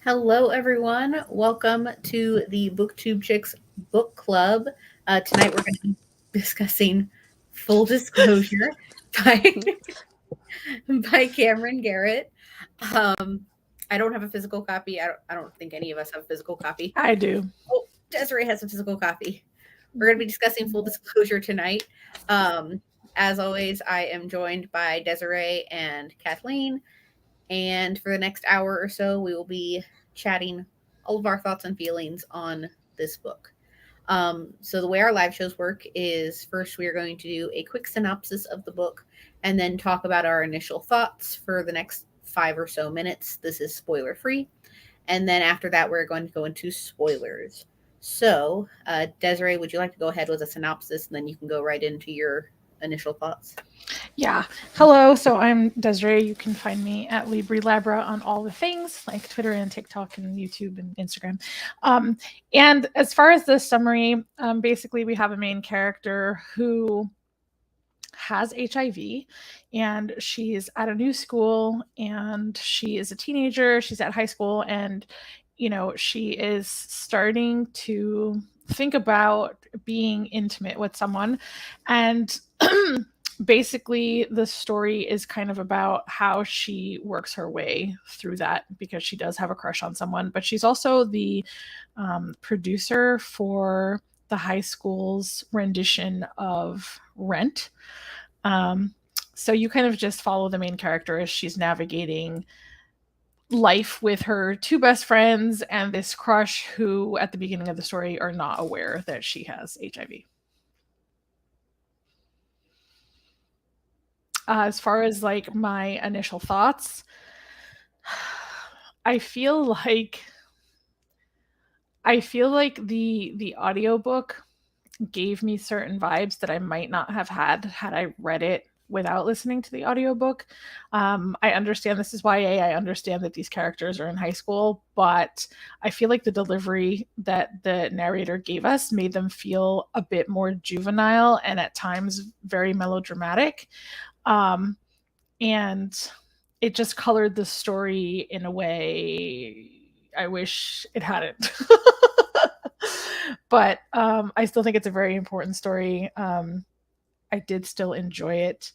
Hello, everyone. Welcome to the Booktube Chicks Book Club. Tonight we're going to be discussing Full Disclosure by, by Camryn Garrett. I don't have a physical copy. I don't think any of us have a physical copy. I do. Oh, Desiree has a physical copy. We're going to be discussing Full Disclosure tonight. As always, I am joined by Desiree and Kathleen. And for the next hour or so, we will be chatting all of our thoughts and feelings on this book. So, the way our live shows work is first we are going to do a quick synopsis of the book and then talk about our initial thoughts for the next 5 or so minutes. This is spoiler free. And then after that, we're going to go into spoilers. So, Desiree, would you like to go ahead with a synopsis and then you can go right into your initial thoughts? Yeah. Hello. So I'm Desiree. You can find me at Libri Labra on all the things like Twitter and TikTok and YouTube and Instagram. And as far as the summary, basically we have a main character who has HIV and she's at a new school and she is a teenager. She's at high school and, she is starting to think about being intimate with someone. And basically the story is kind of about how she works her way through that because she does have a crush on someone, but she's also the producer for the high school's rendition of Rent. So you kind of just follow the main character as she's navigating life with her two best friends and this crush who at the beginning of the story are not aware that she has HIV. As far as like my initial thoughts, I feel like the audiobook gave me certain vibes that I might not have had I read it without listening to the audiobook. I understand this is YA. I understand that these characters are in high school, but I feel like the delivery that the narrator gave us made them feel a bit more juvenile and at times very melodramatic. And it just colored the story in a way I wish it hadn't. But I still think it's a very important story. I did still enjoy it.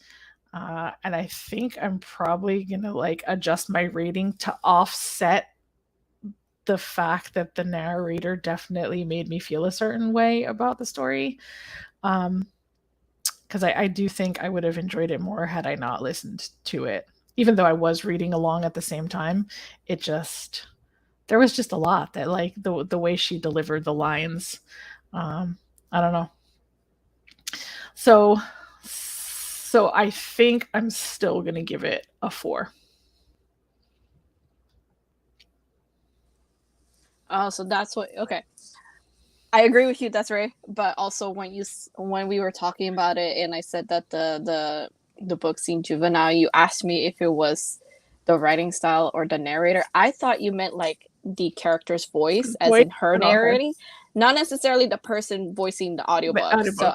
And I think I'm probably going to like adjust my rating to offset the fact that the narrator definitely made me feel a certain way about the story. Because I do think I would have enjoyed it more had I not listened to it. Even though I was reading along at the same time, there was just a lot that like the way she delivered the lines. I don't know. So I think I'm still going to give it a 4. Oh, so that's what. Okay, I agree with you. That's right. But also, when we were talking about it, and I said that the book seemed juvenile, you asked me if it was the writing style or the narrator. I thought you meant like the character's voice, as in her narrating, not necessarily the person voicing the audiobook. So,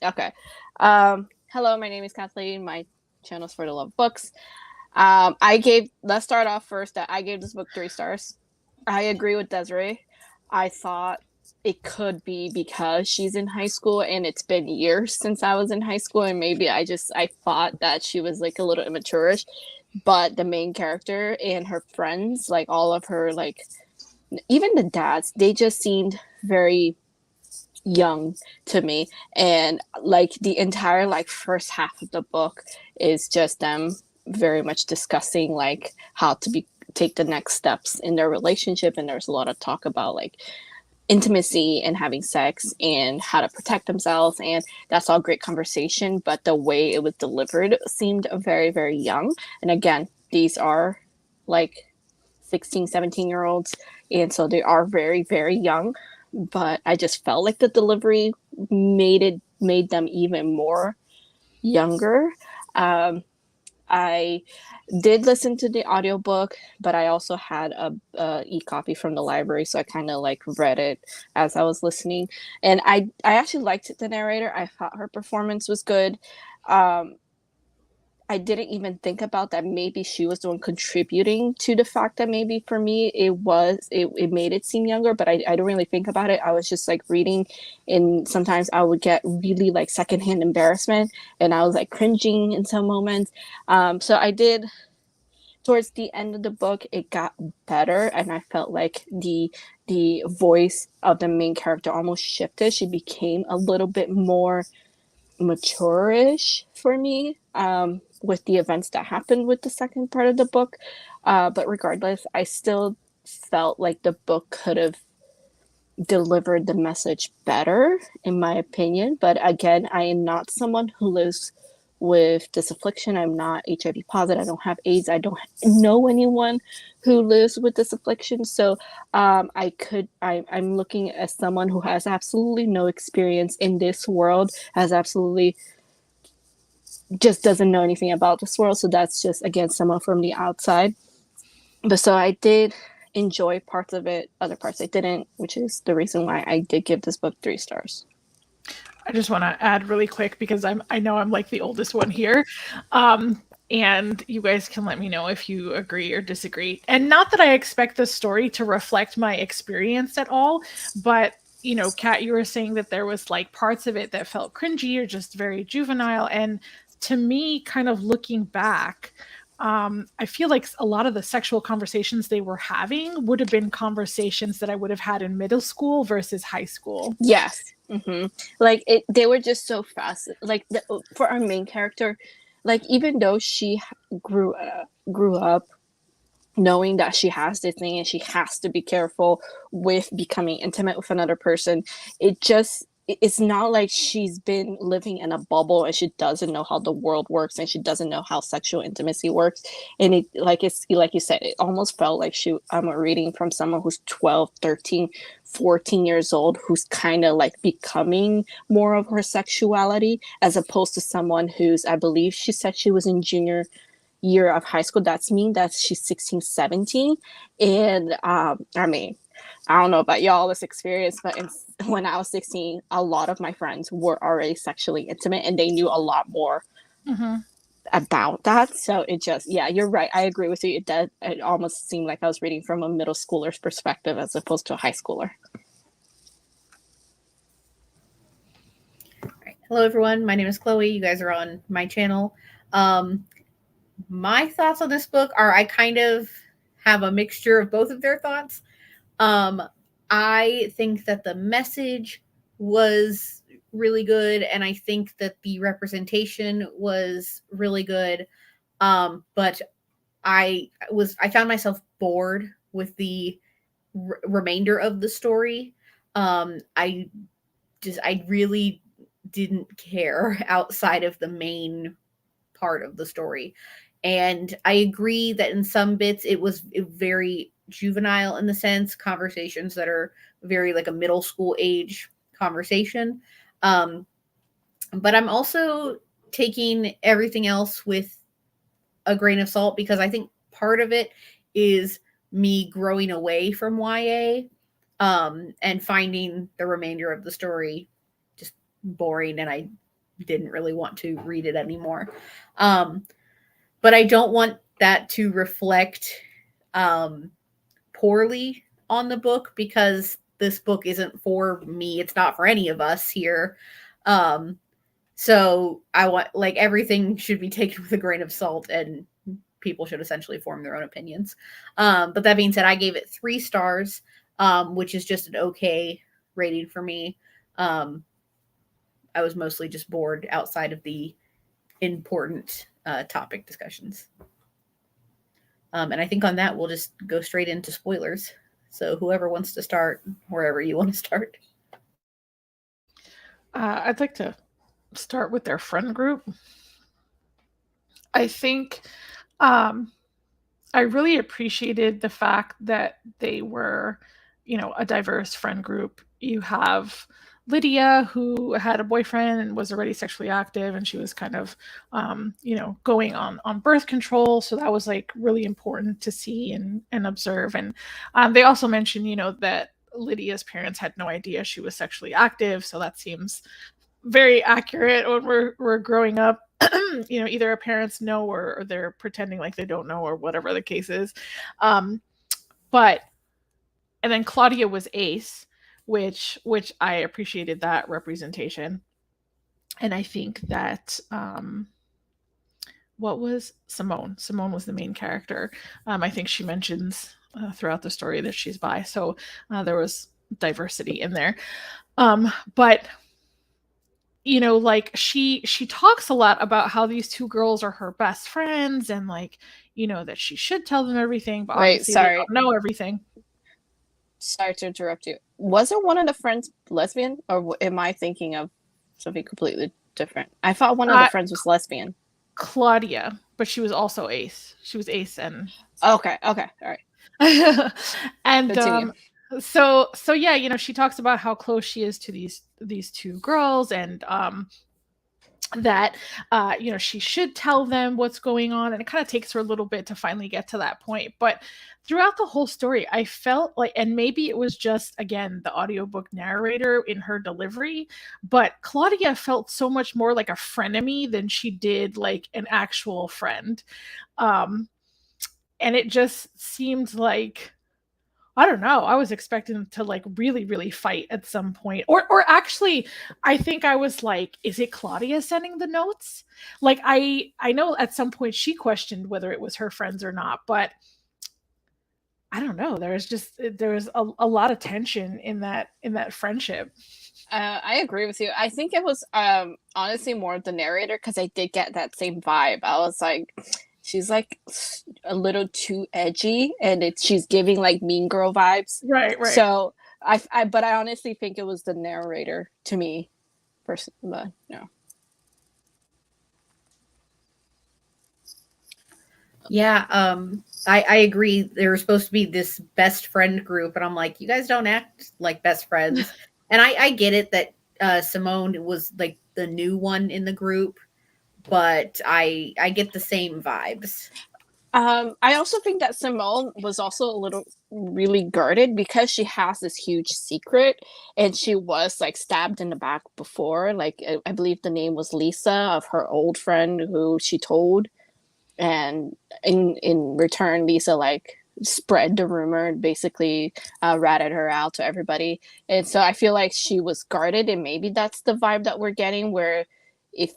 okay. Hello, my name is Kathleen. My channel's For the Love of Books. Let's start off first that I gave this book 3 stars. I agree with Desiree. I thought it could be because she's in high school and it's been years since I was in high school, and maybe I thought that she was like a little immature-ish. But the main character and her friends, like all of her, like even the dads, they just seemed very young to me. And like the entire like first half of the book is just them very much discussing like how to take the next steps in their relationship. And there's a lot of talk about like intimacy and having sex and how to protect themselves, and that's all great conversation, but the way it was delivered seemed very, very young. And again, these are like 16, 17-year-olds, and so they are very, very young, but I just felt like the delivery made them even more younger. I did listen to the audiobook, but I also had a e-copy from the library, so I kind of like read it as I was listening. And I actually liked the narrator. I thought her performance was good. I didn't even think about that maybe she was the one contributing to the fact that maybe for me it made it seem younger, but I don't really think about it. I was just like reading, and sometimes I would get really like secondhand embarrassment, and I was like cringing in some moments. So I did. Towards the end of the book, it got better, and I felt like the voice of the main character almost shifted. She became a little bit more mature-ish for me, with the events that happened with the second part of the book. But regardless, I still felt like the book could have delivered the message better, in my opinion. But again, I am not someone who lives with this affliction. I'm not HIV positive. I don't have AIDS. I don't know anyone who lives with this affliction. So I'm looking at someone who has absolutely no experience in this world, has absolutely just doesn't know anything about this world. So that's just, again, someone from the outside. But so I did enjoy parts of it, other parts I didn't, which is the reason why I did give this book 3 stars. I just want to add really quick, because I know I'm like the oldest one here. And you guys can let me know if you agree or disagree. And not that I expect the story to reflect my experience at all, but you know, Kat, you were saying that there was like parts of it that felt cringy or just very juvenile. And to me, kind of looking back, I feel like a lot of the sexual conversations they were having would have been conversations that I would have had in middle school versus high school. Yes. Mm-hmm. Like they were just so fast. Like for our main character, like even though she grew up knowing that she has this thing and she has to be careful with becoming intimate with another person, it's not like she's been living in a bubble and she doesn't know how the world works and she doesn't know how sexual intimacy works. And it's like you said, it almost felt like I'm reading from someone who's 12, 13, 14 years old, who's kind of like becoming more of her sexuality, as opposed to someone who's, I believe she said she was in junior year of high school. That's mean that she's 16, 17. And I mean, I don't know about y'all this experience, but when I was 16, a lot of my friends were already sexually intimate and they knew a lot more about that. So it just, yeah, you're right. I agree with you. It almost seemed like I was reading from a middle schooler's perspective as opposed to a high schooler. All right. Hello, everyone. My name is Chloe. You guys are on my channel. My thoughts on this book are, I kind of have a mixture of both of their thoughts. I think that the message was really good, and I think that the representation was really good. But I found myself bored with the remainder of the story. I really didn't care outside of the main part of the story. And I agree that in some bits it was very juvenile, in the sense, conversations that are very like a middle school age conversation. But I'm also taking everything else with a grain of salt, because I think part of it is me growing away from YA, and finding the remainder of the story just boring, and I didn't really want to read it anymore. But I don't want that to reflect poorly on the book, because this book isn't for me. It's not for any of us here. So I want, like, everything should be taken with a grain of salt, and people should essentially form their own opinions. But that being said, I gave it 3 stars, which is just an okay rating for me. I was mostly just bored outside of the important topic discussions. And I think on that, we'll just go straight into spoilers. So whoever wants to start, wherever you want to start. I'd like to start with their friend group. I think I really appreciated the fact that they were, you know, a diverse friend group. You have Lydia, who had a boyfriend and was already sexually active, and she was kind of, you know, going on birth control. So that was like really important to see and observe. And they also mentioned, you know, that Lydia's parents had no idea she was sexually active. So that seems very accurate when we're growing up. either our parents know or they're pretending like they don't know or whatever the case is. But and then Claudia was Ace, which I appreciated that representation. And I think that what was Simone? Simone was the main character. I think she mentions throughout the story that she's bi, so there was diversity in there. But like she talks a lot about how these two girls are her best friends, and like that she should tell them everything, but obviously they don't know everything. Sorry to interrupt you. Wasn't one of the friends lesbian, or am I thinking of something completely different? I thought one of the friends was lesbian. Claudia, but she was also Ace. She was Ace and okay, all right. And so yeah, she talks about how close she is to these two girls, and that she should tell them what's going on, and it kind of takes her a little bit to finally get to that point. But throughout the whole story, I felt like, and maybe it was just, again, the audiobook narrator in her delivery, but Claudia felt so much more like a frenemy than she did like an actual friend. And it just seemed like, I don't know, I was expecting them to like really, really fight at some point. Or actually, I think I was like, is it Claudia sending the notes? Like, I know at some point she questioned whether it was her friends or not, but I don't know. There was a lot of tension in that friendship. I agree with you. I think it was honestly more the narrator, because I did get that same vibe. I was like, she's like a little too edgy, and she's giving like Mean Girl vibes. Right. So I honestly think it was the narrator to me, person. But no. Yeah, I agree. They were supposed to be this best friend group, and I'm like, you guys don't act like best friends. And I get it that Simone was like the new one in the group, but I get the same vibes. I also think that Simone was also a little really guarded, because she has this huge secret, and she was like stabbed in the back before. Like, I believe the name was Lisa, of her old friend who she told. And in return, Lisa like spread the rumor and basically ratted her out to everybody. And so I feel like she was guarded, and maybe that's the vibe that we're getting, where if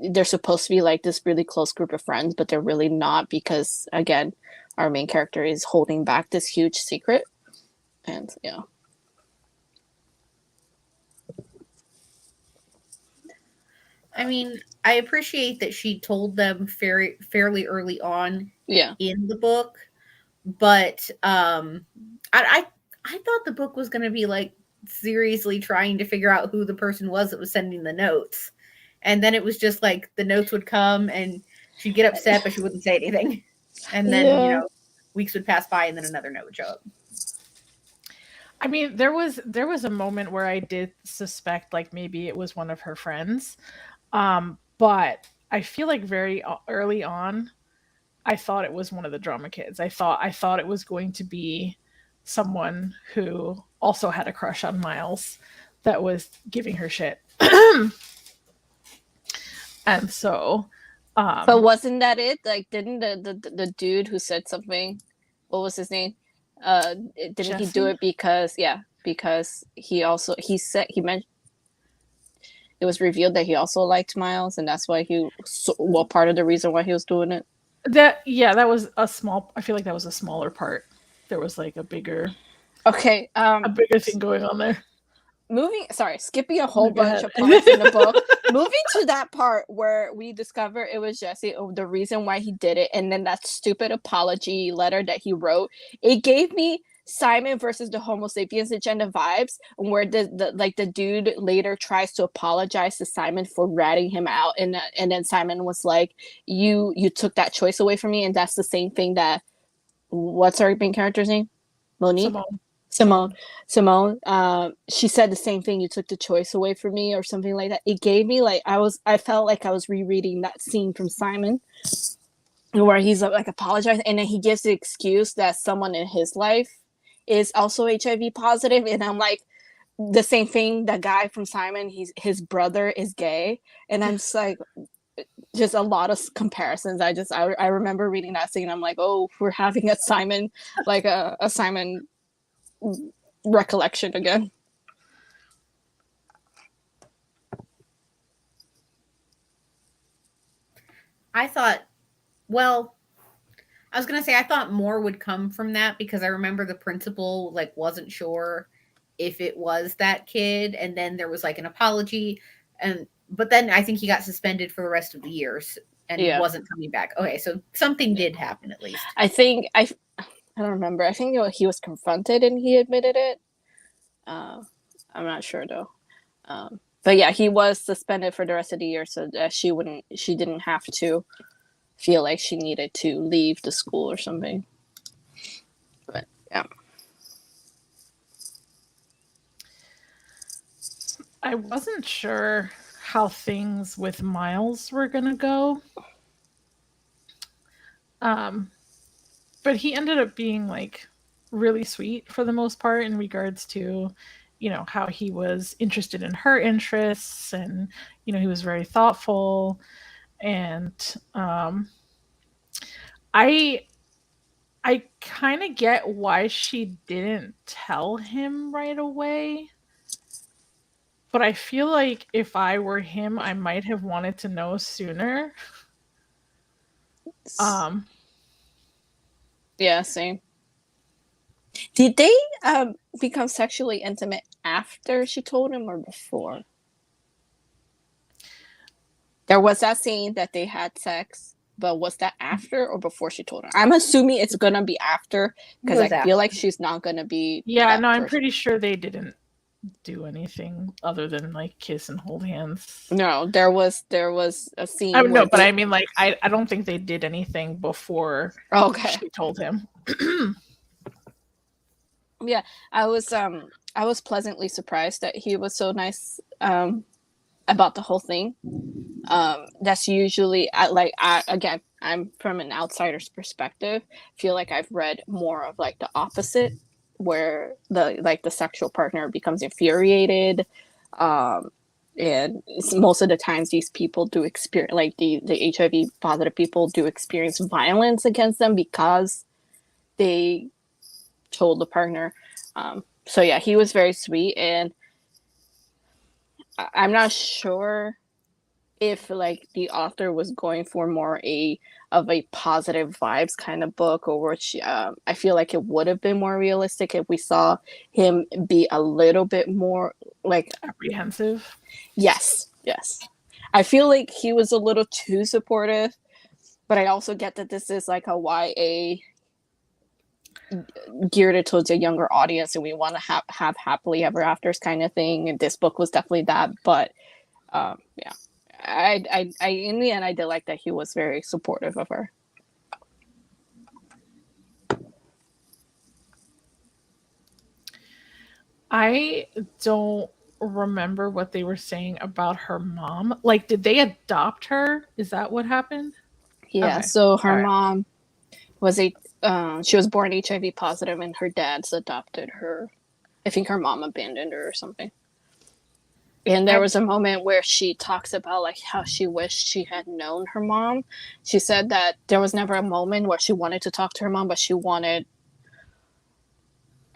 they're supposed to be like this really close group of friends, but they're really not, because again, our main character is holding back this huge secret. And yeah. I mean, I appreciate that she told them fairly early on in the book, but I thought the book was going to be like seriously trying to figure out who the person was that was sending the notes. And then it was just like the notes would come and she'd get upset, but she wouldn't say anything. And then, weeks would pass by and then another note would show up. I mean, there was a moment where I did suspect like maybe it was one of her friends. But I feel like very early on, I thought it was one of the drama kids. I thought it was going to be someone who also had a crush on Miles that was giving her shit. And so, but wasn't that it? Like, didn't the dude who said something, what was his name? Didn't Jesse? He do it because he mentioned, it was revealed that he also liked Miles, and that's why part of the reason why he was doing it. That was a small. I feel like that was a smaller part. There was like a bigger thing going on there. Skipping a whole bunch of parts in the book. Moving to that part where we discover it was Jesse, the reason why he did it, and then that stupid apology letter that he wrote. It gave me Simon versus the Homo sapiens agenda vibes, where the dude later tries to apologize to Simon for ratting him out, and then Simon was like, you took that choice away from me. And that's the same thing that, what's our main character's name? Monique? Simone. She said the same thing, you took the choice away from me, or something like that. It gave me like, I felt like I was rereading that scene from Simon, where he's like apologizing, and then he gives the excuse that someone in his life is also HIV positive, and I'm like, the same thing, the guy from Simon, his brother is gay, and I'm just like, just a lot of comparisons. I remember reading that scene. I'm like, oh, we're having a Simon, like a Simon recollection again. I thought, well, I was gonna say I thought more would come from that because I remember the principal like wasn't sure if it was that kid, and then there was like an apology, but then I think he got suspended for the rest of the years and wasn't coming back. Okay, so something did happen at least. I think I don't remember. I think he was confronted and he admitted it. I'm not sure though. But yeah, he was suspended for the rest of the year so that she didn't have to feel like she needed to leave the school or something. But yeah. I wasn't sure how things with Miles were gonna go. But he ended up being like really sweet for the most part in regards to, you know, how he was interested in her interests, and, you know, he was very thoughtful. And I kind of get why she didn't tell him right away. But I feel like if I were him, I might have wanted to know sooner. Yeah, same. Did they become sexually intimate after she told him or before? There was that scene that they had sex, but was that after or before she told him? I'm assuming it's gonna be after because I feel like she's not gonna be. Yeah, no, I'm pretty sure they didn't do anything other than like kiss and hold hands. No, there was a scene. No, but I mean, like, I don't think they did anything before. Okay. She told him. Yeah, I was pleasantly surprised that he was so nice about the whole thing. That's usually again, I'm from an outsider's perspective. Feel like I've read more of like the opposite, where the sexual partner becomes infuriated, and most of the times these people do experience, like the HIV positive people do experience violence against them because they told the partner. So yeah, he was very sweet, and I'm not sure if like the author was going for more of a positive vibes kind of book, or which I feel like it would have been more realistic if we saw him be a little bit more like apprehensive. Yes. I feel like he was a little too supportive, but I also get that this is like a YA geared towards a younger audience, and we want to have happily ever afters kind of thing. And this book was definitely that, but yeah. I in the end I did like that he was very supportive of her. I don't remember what they were saying about her mom. Like, did they adopt her? Is that what happened? Yeah, okay. So her mom was she was born HIV positive, and her dad's adopted her. I think her mom abandoned her or something. And there was a moment where she talks about like how she wished she had known her mom. She said that there was never a moment where she wanted to talk to her mom, but she wanted.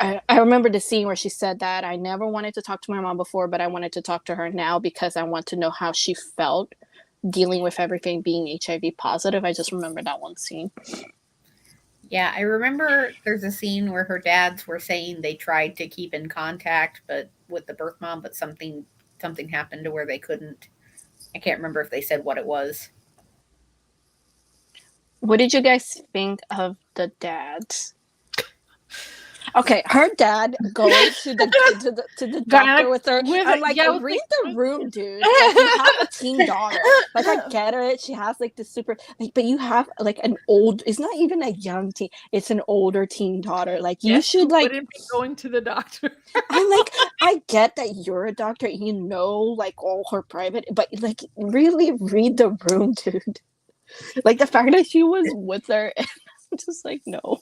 I remember the scene where she said that I never wanted to talk to my mom before, but I wanted to talk to her now because I want to know how she felt dealing with everything being HIV positive. I just remember that one scene. Yeah, I remember there's a scene where her dads were saying they tried to keep in contact, but with the birth mom, but something happened to where they couldn't. I can't remember if they said what it was. What did you guys think of the dads? Okay, her dad going to the doctor with her. I'm like, read the room, dude. Like, you have a teen daughter. Like, I get it. She has like the super, like, but you have like an old. It's not even a young teen. It's an older teen daughter. Like, you should like wouldn't be going to the doctor. I'm like, I get that you're a doctor. And you know, like all her private, but like, really read the room, dude. Like the fact that she was with her, I'm just like, no.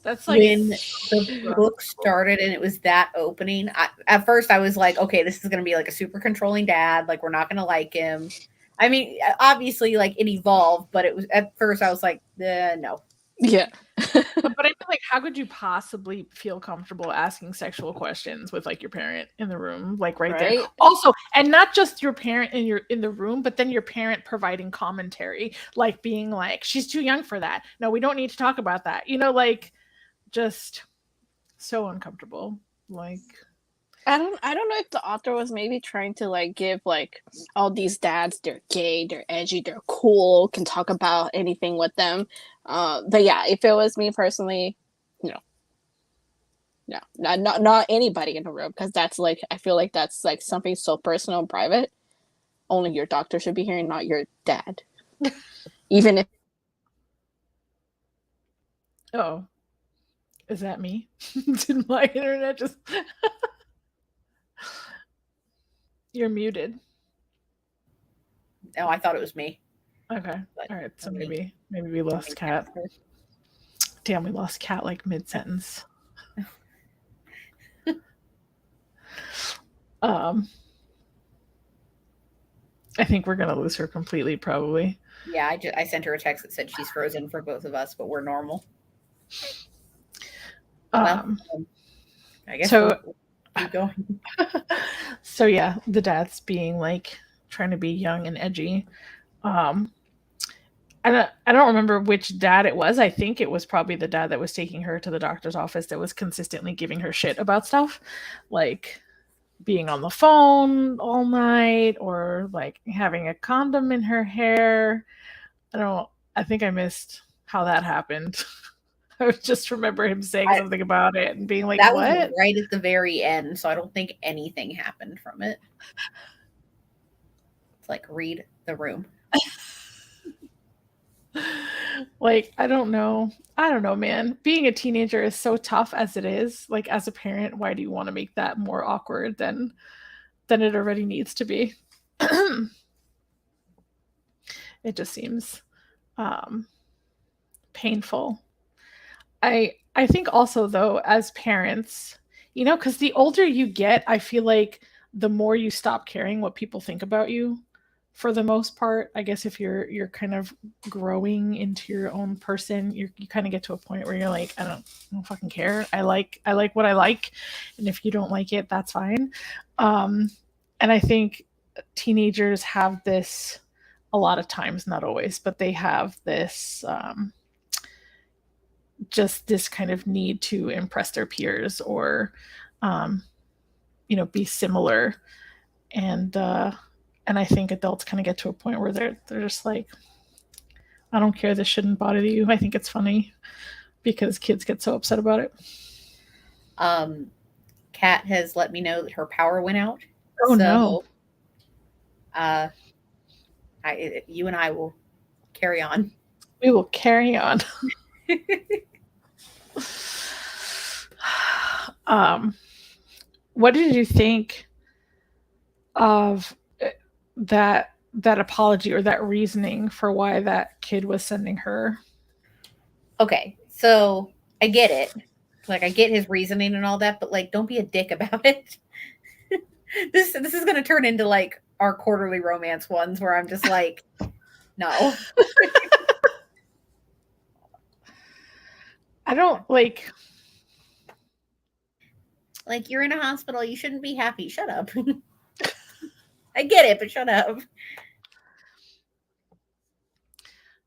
That's like when the book started and it was that opening. At first, I was like, okay, this is going to be like a super controlling dad. Like, we're not going to like him. I mean, obviously, like it evolved, but it was at first I was like, no. Yeah. But I mean, like, how could you possibly feel comfortable asking sexual questions with like your parent in the room, like right there? Right? Also, and not just your parent in the room, but then your parent providing commentary, like being like, "She's too young for that. No, we don't need to talk about that." You know, like just so uncomfortable. Like, I don't know if the author was maybe trying to like give like all these dads, they're gay, they're edgy, they're cool, can talk about anything with them. But yeah, if it was me personally, no. No, not anybody in the room, because that's like, I feel like that's like something so personal and private. Only your doctor should be hearing, not your dad. Even if oh, is that me? Did my internet just You're muted. No, I thought it was me. Okay. But All right. So maybe- maybe we lost Cat. Damn, we lost Cat like mid sentence. I think we're gonna lose her completely, probably. Yeah, I sent her a text that said she's frozen for both of us, but we're normal. Well, I guess so we'll keep going. so yeah, the dad's being like trying to be young and edgy. I don't remember which dad it was. I think it was probably the dad that was taking her to the doctor's office that was consistently giving her shit about stuff, like being on the phone all night or like having a condom in her hair. I think I missed how that happened. I just remember him saying something about it and being like, that what? was right at the very end, so I don't think anything happened from it. It's like, read the room. Like, I don't know, man. Being a teenager is so tough as it is. Like, as a parent, why do you want to make that more awkward than it already needs to be? It just seems painful. I think also, though, as parents, you know, because the older you get, I feel like the more you stop caring what people think about you. For the most part, I guess if you're kind of growing into your own person, you kind of get to a point where you're like, I don't fucking care. I like what I like, and if you don't like it, that's fine. And I think teenagers have this a lot of times, not always, but they have this just this kind of need to impress their peers or be similar, and I think adults kind of get to a point where they're just like, I don't care, this shouldn't bother you. I think it's funny because kids get so upset about it. Kat has let me know that her power went out. Oh, no. You and I will carry on. We will carry on. What did you think of that apology or that reasoning for why that kid was sending her? Okay, so I get it. Like, I get his reasoning and all that, but like, don't be a dick about it. This is going to turn into like our quarterly romance ones where I'm just like, no. I don't like you're in a hospital, you shouldn't be happy. Shut up. I get it, but shut up.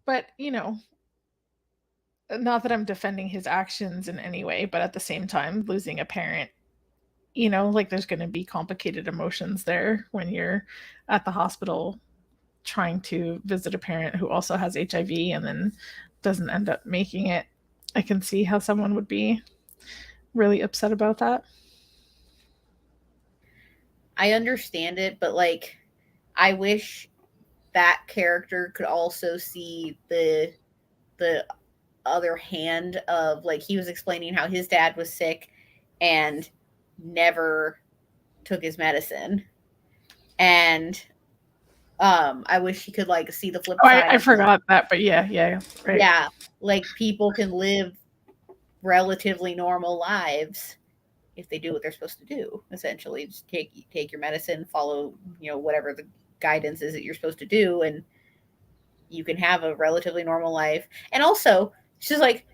But, not that I'm defending his actions in any way, but at the same time, losing a parent, like there's going to be complicated emotions there when you're at the hospital trying to visit a parent who also has HIV and then doesn't end up making it. I can see how someone would be really upset about that. I understand it, but like, I wish that character could also see the other hand of, like, he was explaining how his dad was sick and never took his medicine, and I wish he could like see the flip side. I forgot that, but yeah, right. Yeah, like, people can live relatively normal lives if they do what they're supposed to do. Essentially, just take your medicine, follow whatever the guidance is that you're supposed to do, and you can have a relatively normal life. And also, she's like,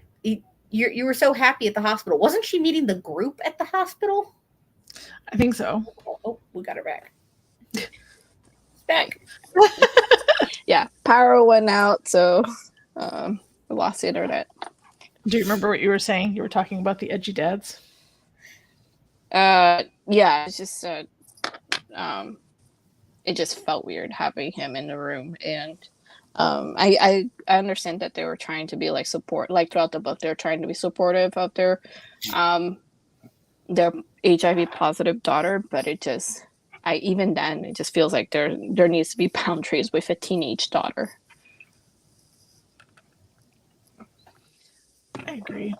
you were so happy at the hospital. Wasn't she meeting the group at the hospital? I think so. Oh, we got her back. It's back. Yeah, power went out, so we lost the internet. Do you remember what you were saying? You were talking about the edgy dads. Yeah, it's just it just felt weird having him in the room, and I understand that they were trying to be like support, like throughout the book, they're trying to be supportive of their HIV positive daughter, but it just, even then, it just feels like there needs to be boundaries with a teenage daughter. I agree.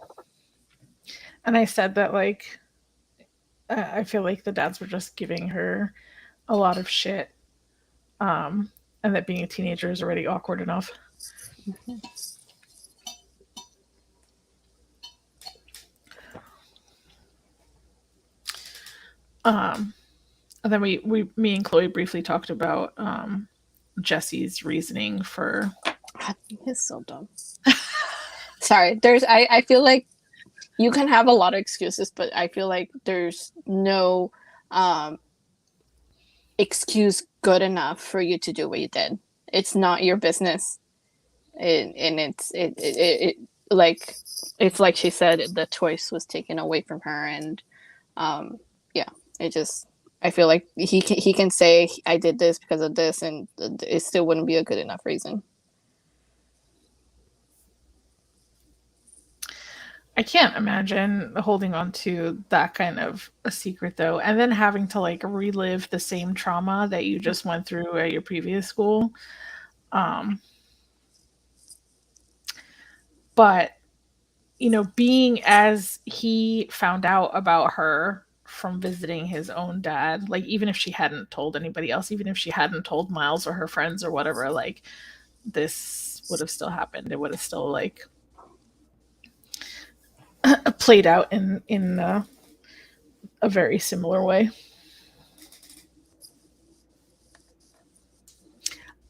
And I said that, like, I feel like the dads were just giving her a lot of shit. And that being a teenager is already awkward enough. Mm-hmm. And then me and Chloe briefly talked about Jesse's reasoning for. He's so dumb. Sorry, I feel like you can have a lot of excuses, but I feel like there's no excuse good enough for you to do what you did. It's not your business, and it's like she said, the choice was taken away from her, and I feel like he can say I did this because of this, and it still wouldn't be a good enough reason. I can't imagine holding on to that kind of a secret, though, and then having to like relive the same trauma that you just went through at your previous school. But, you know, being as he found out about her from visiting his own dad, like even if she hadn't told anybody else, even if she hadn't told Miles or her friends or whatever, like this would have still happened. It would have still like played out in a very similar way.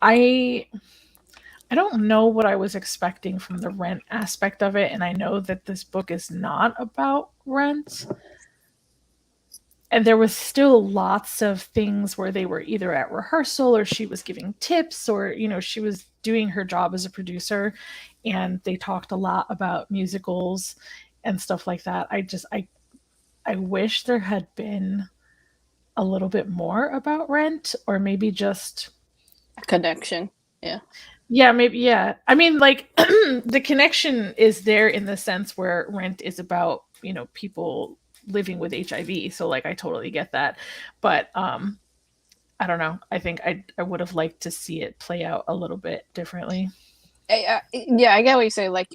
I don't know what I was expecting from the rent aspect of it, and I know that this book is not about rent. And there was still lots of things where they were either at rehearsal or she was giving tips or, you know, she was doing her job as a producer, and they talked a lot about musicals and stuff like that. I wish there had been a little bit more about Rent, or maybe just connection. Yeah, maybe. Yeah. I mean, like the connection is there in the sense where Rent is about, you know, people living with HIV. So like, I totally get that. But I don't know. I think I would have liked to see it play out a little bit differently. I get what you say. Like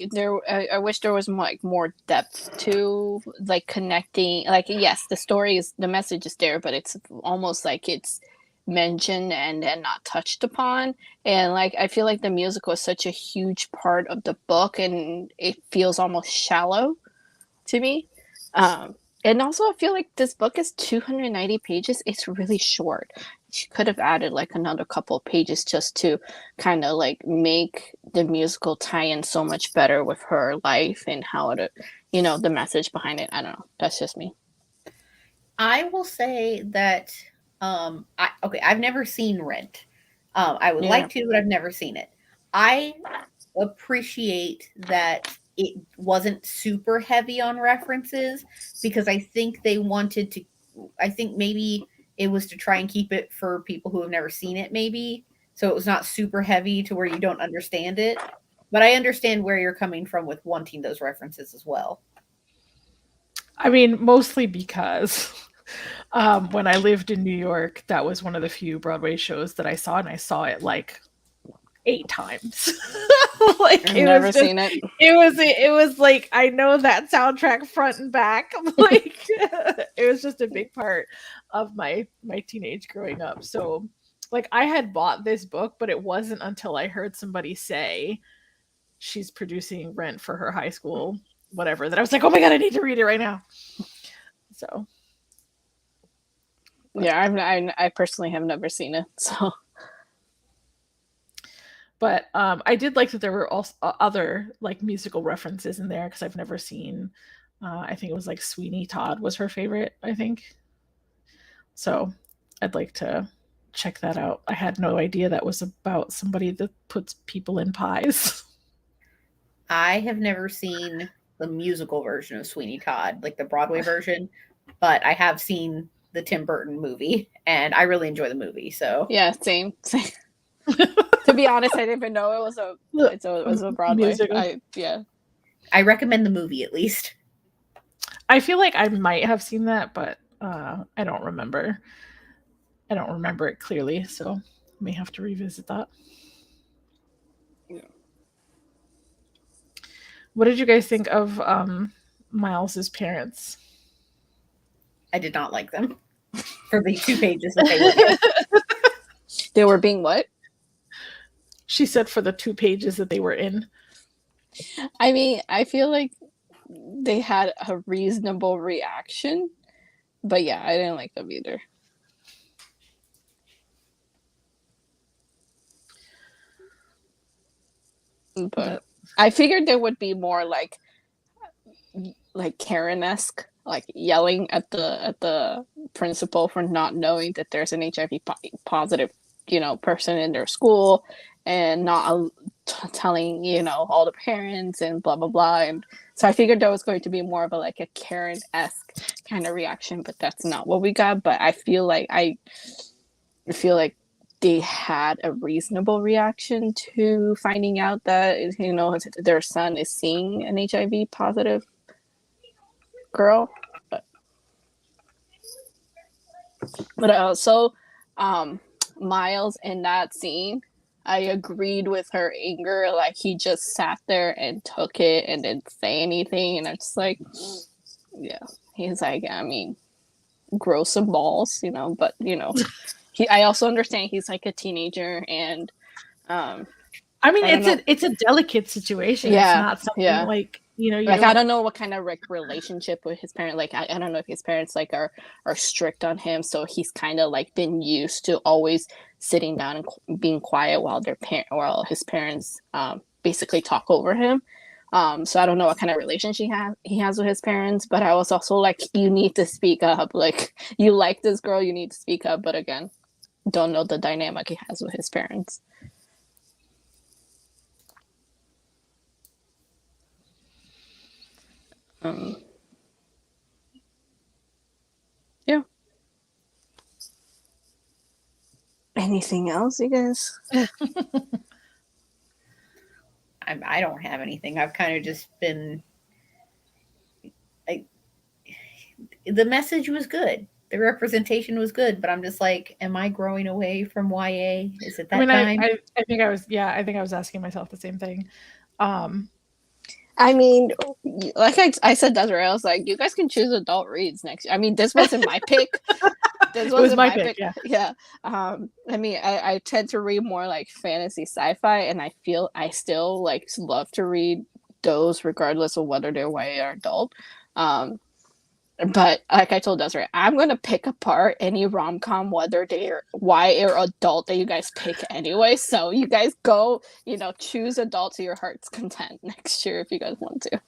I wish there was more depth to like connecting. Like, yes, the message is there, but it's almost like it's mentioned and not touched upon. And like, I feel like the musical is such a huge part of the book, and it feels almost shallow to me. And also, I feel like this book is 290 pages. It's really short. She could have added like another couple of pages just to kind of like make the musical tie in so much better with her life and how it, you know, the message behind it. I don't know. That's just me. I will say that I've never seen Rent. I would like to, but I've never seen it. I appreciate that it wasn't super heavy on references, because I think they wanted to, I think maybe it was to try and keep it for people who have never seen it, maybe. So it was not super heavy to where you don't understand it. But I understand where you're coming from with wanting those references as well. I mean, mostly because when I lived in New York, that was one of the few Broadway shows that I saw, and I saw it like 8 times. Like, I've never seen it. It was like, I know that soundtrack front and back. Like, it was just a big part of my teenage growing up. So like, I had bought this book, but it wasn't until I heard somebody say she's producing Rent for her high school, whatever, that I was like, oh my God, I need to read it right now. So yeah, I personally have never seen it. So But I did like that there were also other like musical references in there because I've never seen. I think it was like Sweeney Todd was her favorite. I think so. I'd like to check that out. I had no idea that was about somebody that puts people in pies. I have never seen the musical version of Sweeney Todd, like the Broadway version, but I have seen the Tim Burton movie, and I really enjoy the movie. So Yeah, same. To be honest, I didn't even know it was a Broadway. Musical. I recommend the movie at least. I feel like I might have seen that, but I don't remember. I don't remember it clearly, so I may have to revisit that. Yeah. What did you guys think of Miles's parents? I did not like them for the 2 pages that they were in. They were being what? She said for the 2 pages that they were in. I mean, I feel like they had a reasonable reaction, but yeah, I didn't like them either. But I figured there would be more like Karen-esque, like yelling at the principal for not knowing that there's an HIV positive, person in their school, and not telling all the parents and blah blah blah. And so I figured there was going to be more of a Karen-esque kind of reaction, but that's not what we got. But I feel like they had a reasonable reaction to finding out that their son is seeing an HIV positive girl. But also Miles in that scene, I agreed with her anger. Like, he just sat there and took it and didn't say anything, and it's like, yeah, he's like, I mean, grow some balls, but I also understand he's like a teenager, and I mean, it's a delicate situation. Yeah, it's not something like I don't know what kind of relationship with his parents. Like, I don't know if his parents are strict on him, so he's kind of been used to always sitting down and being quiet while his parents basically talk over him. So I don't know what kind of relationship he has with his parents, but I was also like, you need to speak up. Like, you like this girl, you need to speak up. But again, don't know the dynamic he has with his parents. Yeah. Anything else, you guys? I don't have anything. I've kind of just been the message was good. The representation was good, but I'm just like, am I growing away from YA? Is it that time? I think I was asking myself the same thing. I mean, like I said, Desiree, I was like, you guys can choose adult reads next year. I mean, this wasn't my pick. This wasn't my pick. Yeah. I mean, I tend to read more like fantasy sci-fi, and I feel I still love to read those regardless of whether they're YA or adult. But like I told Desiree, I'm going to pick apart any rom-com, whether they're YA or adult, that you guys pick anyway. So you guys go, choose adult to your heart's content next year if you guys want to.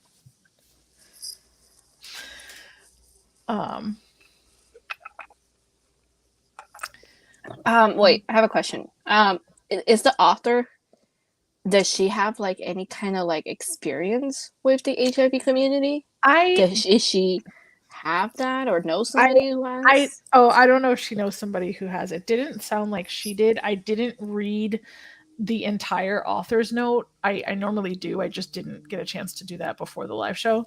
Wait, I have a question. Is the author, does she have any kind of experience with the HIV community? Is she have that or know somebody who has? I don't know if she knows somebody who has. It didn't sound like she did. I didn't read the entire author's note. I normally do. I just didn't get a chance to do that before the live show.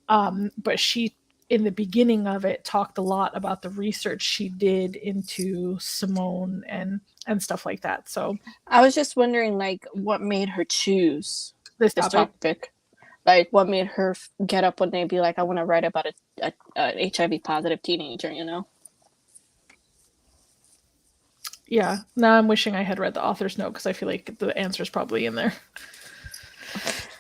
But she, in the beginning of it, talked a lot about the research she did into Simone and stuff like that. So I was just wondering, what made her choose this topic? What made her get up one day and be like, I want to write about a HIV positive teenager, Yeah. Now I'm wishing I had read the author's note because I feel like the answer's probably in there.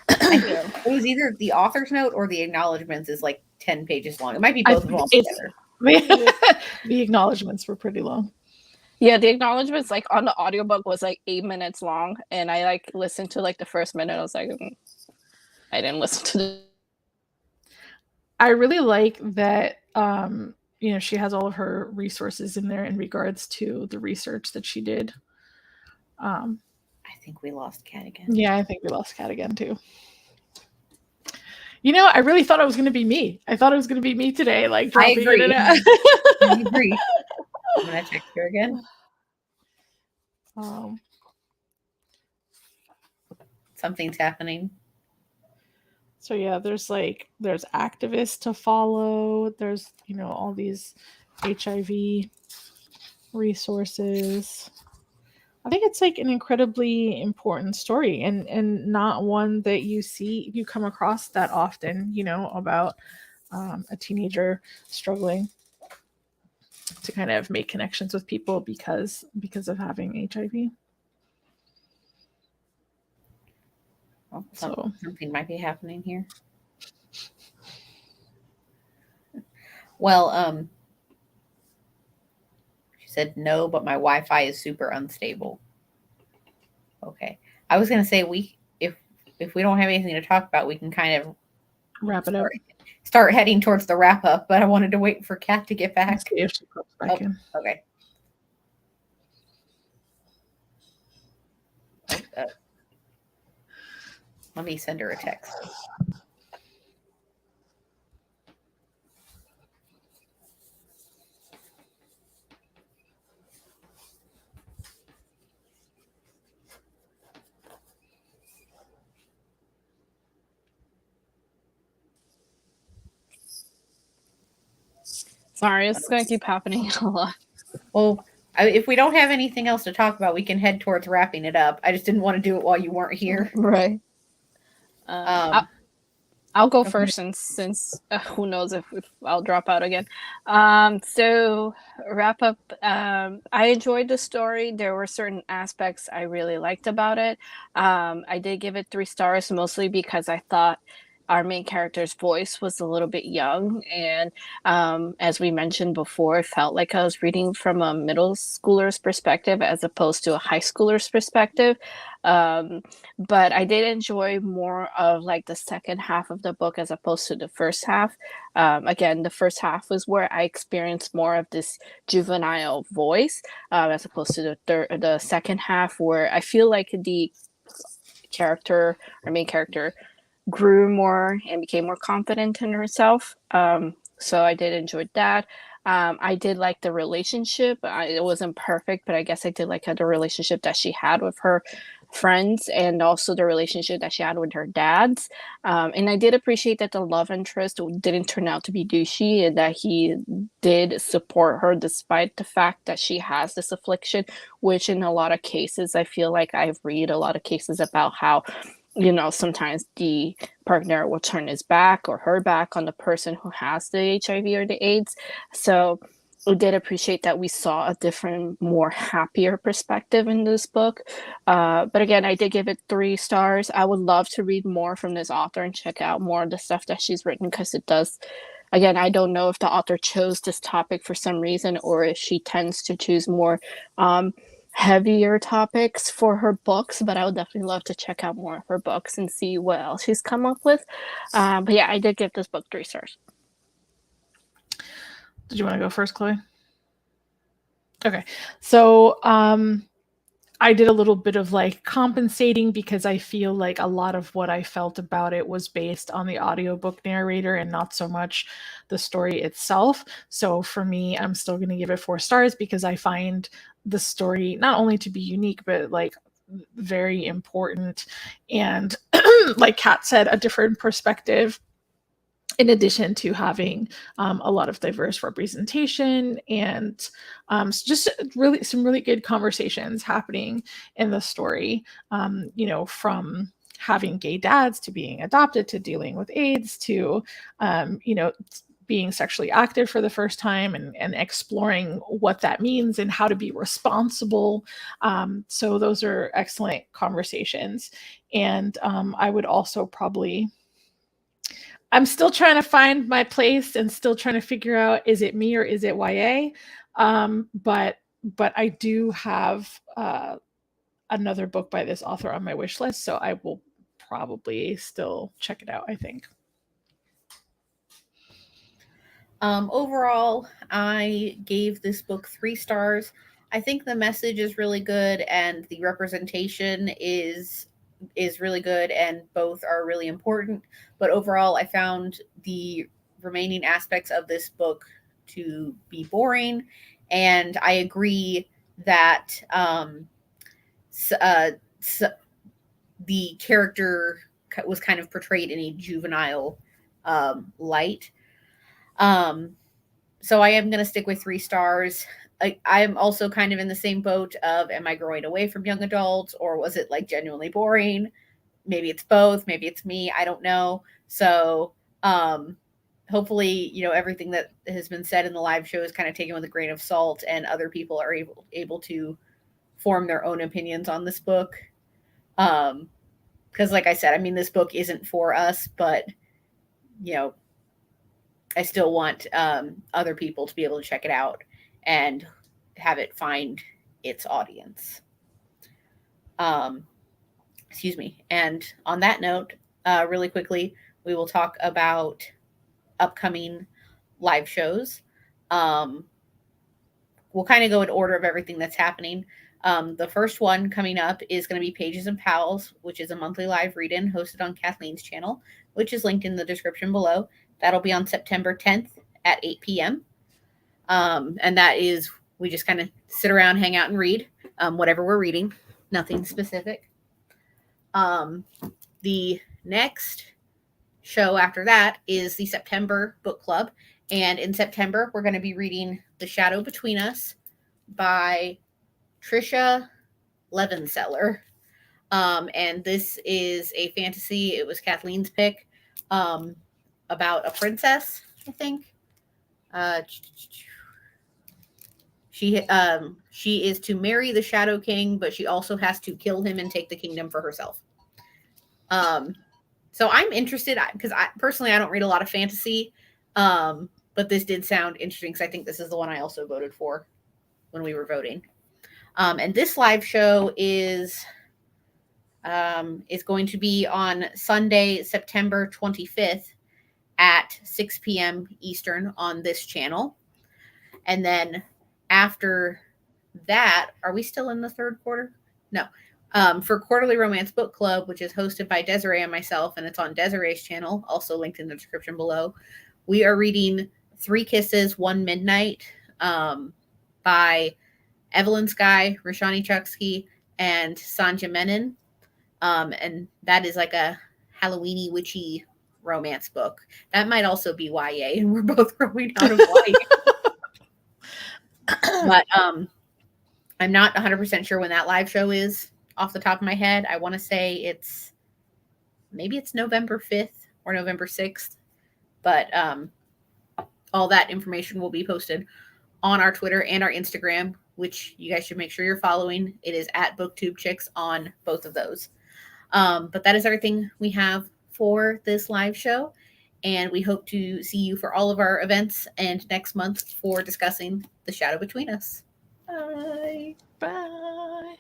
It was either the author's note or the acknowledgments is 10 pages long. It might be both of them together. The acknowledgments were pretty long. Yeah, the acknowledgments like on the audiobook was like 8 minutes long, and I like listened to like the first minute. I was like, I didn't listen to the. I really like that she has all of her resources in there in regards to the research that she did. I think we lost Kat again. Yeah, I think we lost Kat again too. I really thought it was going to be me. I thought it was going to be me today, like dropping I agree. it. I agree. I'm gonna check here again. Something's happening. So yeah, there's activists to follow. There's all these HIV resources. I think it's like an incredibly important story and not one that you come across that often, about a teenager struggling to kind of make connections with people because of having HIV. Well, something might be happening here. Well, she said no, but my Wi-Fi is super unstable. Okay. I was gonna say if we don't have anything to talk about, we can kind of wrap it up. Start heading towards the wrap up, but I wanted to wait for Kat to get back. Let's see if she pops back in. Okay. Let me send her a text. Sorry, it's going to keep happening a lot. Well, if we don't have anything else to talk about, we can head towards wrapping it up. I just didn't want to do it while you weren't here. Right. I'll go first since who knows if I'll drop out again. So wrap up. I enjoyed the story. There were certain aspects I really liked about it. I did give it 3 stars, mostly because I thought our main character's voice was a little bit young, and as we mentioned before, it felt like I was reading from a middle schooler's perspective as opposed to a high schooler's perspective. But I did enjoy more of like the second half of the book as opposed to the first half. Again, the first half was where I experienced more of this juvenile voice, as opposed to the second half, where I feel like the main character, grew more and became more confident in herself. So I did enjoy that. I did like the relationship. It wasn't perfect, but I guess I did like the relationship that she had with her friends, and also the relationship that she had with her dads. And I did appreciate that the love interest didn't turn out to be douchey, and that he did support her despite the fact that she has this affliction, which in a lot of cases, I feel like I've read a lot of cases about how sometimes the partner will turn his back or her back on the person who has the HIV or the AIDS. So I did appreciate that we saw a different, more happier perspective in this book. But again, I did give it 3 stars. I would love to read more from this author and check out more of the stuff that she's written, because it does. Again, I don't know if the author chose this topic for some reason, or if she tends to choose more heavier topics for her books, but I would definitely love to check out more of her books and see what else she's come up with. But yeah, I did give this book 3 stars. Did you want to go first, Chloe? Okay. So I did a little bit of like compensating, because I feel like a lot of what I felt about it was based on the audiobook narrator and not so much the story itself. So for me, I'm still going to give it 4 stars, because I find the story not only to be unique, but like very important. And like Kat said, a different perspective, in addition to having a lot of diverse representation, and just really some really good conversations happening in the story, from having gay dads to being adopted to dealing with AIDS to, being sexually active for the first time and exploring what that means and how to be responsible. So those are excellent conversations. And I would also I'm still trying to find my place and still trying to figure out, is it me or is it YA? But but I do have another book by this author on my wish list, so I will probably still check it out, I think. Overall, I gave this book 3 stars. I think the message is really good and the representation is really good, and both are really important. But overall, I found the remaining aspects of this book to be boring, and I agree that the character was kind of portrayed in a juvenile light. So I am going to stick with 3 stars. I'm also kind of in the same boat of, am I growing away from young adults, or was it like genuinely boring? Maybe it's both. Maybe it's me. I don't know. So hopefully, everything that has been said in the live show is kind of taken with a grain of salt, and other people are able to form their own opinions on this book. Because like I said, I mean, this book isn't for us, but I still want other people to be able to check it out and have it find its audience. Excuse me. And on that note, really quickly, we will talk about upcoming live shows. We'll kind of go in order of everything that's happening. The first one coming up is going to be Pages and Pals, which is a monthly live read-in hosted on Kathleen's channel, which is linked in the description below. That'll be on September 10th at 8 p.m. And that is, we just kind of sit around, hang out, and read whatever we're reading. Nothing specific. The next show after that is the September book club. And in September, we're going to be reading The Shadow Between Us by Trisha Levenseller. And this is a fantasy. It was Kathleen's pick. About a princess, I think. She is to marry the Shadow King, but she also has to kill him and take the kingdom for herself. So I'm interested because I don't read a lot of fantasy, but this did sound interesting because I think this is the one I also voted for when we were voting. And this live show is going to be on Sunday, September 25th. At 6 p.m. Eastern on this channel. And then after that, are we still in the third quarter? No. For Quarterly Romance Book Club, which is hosted by Desiree and myself, and it's on Desiree's channel, also linked in the description below, we are reading 3 Kisses, 1 Midnight by Evelyn Skye, Rashani Chucksky, and Sanja Menon. And that is like a Halloween-y, witchy romance book. That might also be YA, and we're both growing out of YA. But I'm not 100% sure when that live show is off the top of my head. I want to say maybe it's November 5th or November 6th. But all that information will be posted on our Twitter and our Instagram, which you guys should make sure you're following. It is at Booktube Chicks on both of those. But that is everything we have for this live show, and we hope to see you for all of our events and next month for discussing The Shadow Between Us. Bye. Bye.